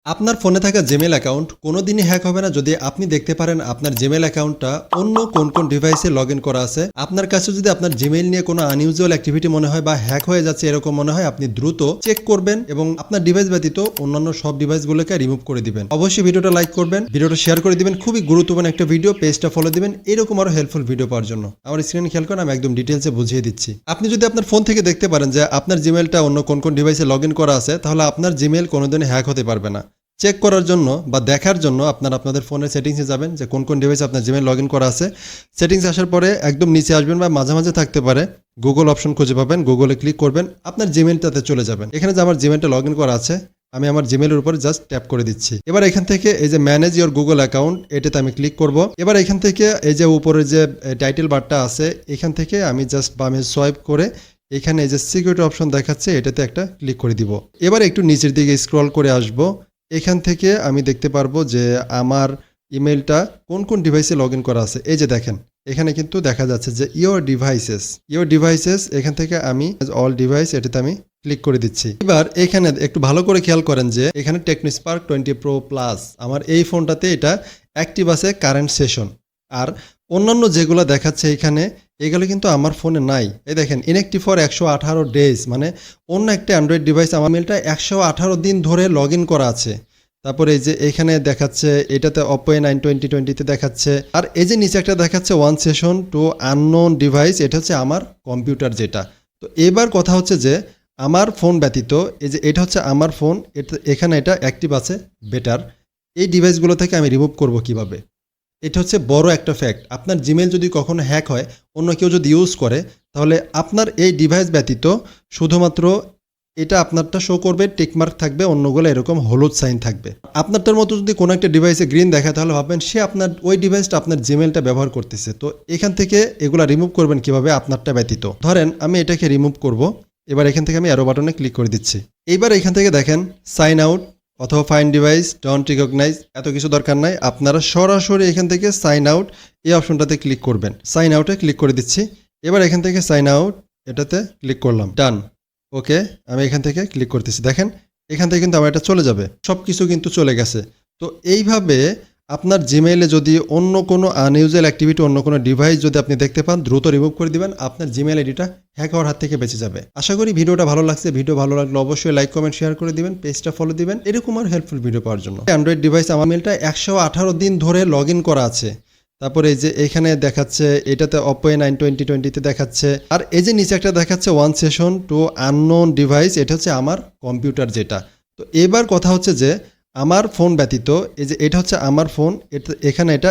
আপনার ফোনে থাকা জিমেল অ্যাকাউন্ট কোনোদিনই হ্যাক হবে না যদি আপনি দেখতে পারেন আপনার জিমেল অ্যাকাউন্টটা অন্য কোন কোন ডিভাইসে লগ ইন করা আছে। আপনার কাছে যদি আপনার জিমেল নিয়ে কোনো আনইউজুয়াল অ্যাক্টিভিটি মনে হয় বা হ্যাক হয়ে যাচ্ছে এরকম মনে হয়, আপনি দ্রুত চেক করবেন এবং আপনার ডিভাইস ব্যতীত অন্যান্য সব ডিভাইসগুলোকে রিমুভ করে দিবেন। অবশ্যই ভিডিওটা লাইক করবেন, ভিডিওটা শেয়ার করে দিবেন। খুবই গুরুত্বপূর্ণ একটা ভিডিও, পেজটা ফলো দিবেন এরকম আরো হেল্পফুল ভিডিও পাওয়ার জন্য। আমার স্ক্রিন খেয়াল করেন, আমি একদম ডিটেলসে বুঝিয়ে দিচ্ছি। আপনি যদি আপনার ফোন থেকে দেখতে পারেন যে আপনার জিমেলটা অন্য কোন কোন ডিভাইসে লগ ইন করা আছে, তাহলে আপনার জিমেল কোনোদিনই হ্যাক হতে পারবে না। চেক করার জন্য বা দেখার জন্য আপনাদের ফোনের সেটিংসে যাবেন যে কোন কোন ডিভাইসে আপনার জিমেল লগ ইন করা আছে। সেটিংসে আসার পরে একদম নিচে আসবেন বা মাঝে মাঝে থাকতে পারে গুগল অপশন খুঁজে পাবেন, গুগলে ক্লিক করবেন, আপনার জিমেলটাতে চলে যাবেন। এখানে যে আমার জিমেলটা লগ ইন করা আছে, আমি আমার জিমেলের উপরে জাস্ট ট্যাপ করে দিচ্ছি। এবার এখান থেকে এই যে ম্যানেজ ইওর গুগল অ্যাকাউন্ট, এটাতে আমি ক্লিক করব। এবার এখান থেকে এই যে উপরে যে টাইটেল বারটা আছে, এখান থেকে আমি জাস্ট বামে সোয়াইপ করে এখানে এই যে সিকিউরিটি অপশন দেখাচ্ছে, এটাতে একটা ক্লিক করে দিব। এবার একটু নিচের দিকে স্ক্রল করে আসবো। এখান থেকে আমি দেখতে পারবো যে আমার ইমেলটা কোন কোন ডিভাইসে লগ ইন করা আছে। এই যে দেখেন, এখানে কিন্তু দেখা যাচ্ছে যে ইওর ডিভাইসেস, এখান থেকে আমি অল ডিভাইস, এটাতে আমি ক্লিক করে দিচ্ছি। এবার এখানে একটু ভালো করে খেয়াল করেন যে এখানে টেকনোস্পার্ক 20 Pro Plus আমার এই ফোনটাতে এটা অ্যাক্টিভ আছে কারেন্ট সেশন। আর অন্যান্য যেগুলো দেখাচ্ছে এখানে, এগুলো কিন্তু আমার ফোনে নাই। এই দেখেন ইনঅ্যাক্টিভ ফর 118 ডেজ, মানে অন্য একটা অ্যান্ড্রয়েড ডিভাইস আমার মেলটা 118 দিন ধরে লগ ইন করা আছে। তারপরে এই যে এখানে দেখাচ্ছে এটাতে Oppo A9 2020 দেখাচ্ছে। আর এই যে নিচে একটা দেখাচ্ছে one session to unknown device, এটা হচ্ছে আমার কম্পিউটার যেটা। তো এবার কথা হচ্ছে যে আমার ফোন ব্যতীত এই যে এটা হচ্ছে আমার ফোন, এখানে এটা অ্যাক্টিভ আছে বেটার। এই ডিভাইসগুলো থেকে আমি রিমুভ করব কিভাবে? এটা হচ্ছে বড় একটা ফ্যাক্ট। আপনার জিমেল যদি কখনো হ্যাক হয়, অন্য কেউ যদি ইউজ করে, তাহলে আপনার এই ডিভাইস ব্যতীত শুধুমাত্র এটা আপনারটা শো করবে, টিকমার্ক থাকবে, অন্যগুলো এরকম হলুদ সাইন থাকবে। আপনারটার মতো যদি কোনো একটা ডিভাইসে গ্রিন দেখায়, তাহলে ভাববেন সে আপনার ওই ডিভাইসটা আপনার জিমেলটা ব্যবহার করতেছে। তো এখান থেকে এগুলা রিমুভ করবেন কিভাবে আপনারটা ব্যতীত? ধরেন আমি এটাকে রিমুভ করব। এবার এখান থেকে আমি অ্যারো বাটনে ক্লিক করে দিচ্ছি। এইবার এখান থেকে দেখেন সাইন আউট অথবা ফাইন ডিভাইস, ডোন্ট রিকগনাইজ, এত কিছু দরকার নাই। আপনারা সরাসরি এখান থেকে সাইন আউট এই অপশনটাতে ক্লিক করবেন। সাইন আউটে ক্লিক করে দিচ্ছি। এবার এখান থেকে সাইন আউট এটাতে ক্লিক করলাম, ডান। ওকে, আমি এখান থেকে ক্লিক করতেছি। দেখেন এখান থেকে কিন্তু আমার এটা চলে যাবে, সব কিছু কিন্তু চলে গেছে। তো এইভাবে আপনার জিমেইলে যদি অন্য কোনো আনইউজুয়াল অ্যাক্টিভিটি, অন্য কোনো ডিভাইস যদি আপনি দেখতে পান, দ্রুত রিমুভ করে দিবেন। আপনার জিমেইল আইডিটা হ্যাক হওয়ার হাত থেকে বেঁচে যাবে। আশা করি ভিডিওটা ভালো লাগছে। ভিডিও ভালো লাগলে অবশ্যই লাইক, কমেন্ট, শেয়ার করে দিবেন, পেজটা ফলো দিবেন এরকম আর হেল্পফুল ভিডিও পাওয়ার জন্য। অ্যান্ড্রয়েড ডিভাইস আমার মেলটা 118 দিন ধরে লগ ইন করা আছে। তারপরে এই যে এখানে দেখাচ্ছে এটাতে Oppo A9 2020 দেখাচ্ছে। আর এই যে নিচে একটা দেখাচ্ছে one session to unknown device, এটা হচ্ছে আমার কম্পিউটার যেটা। তো এবার কথা হচ্ছে যে আমার ফোন ব্যতীত এই যে এটা হচ্ছে আমার ফোন, এখানে এটা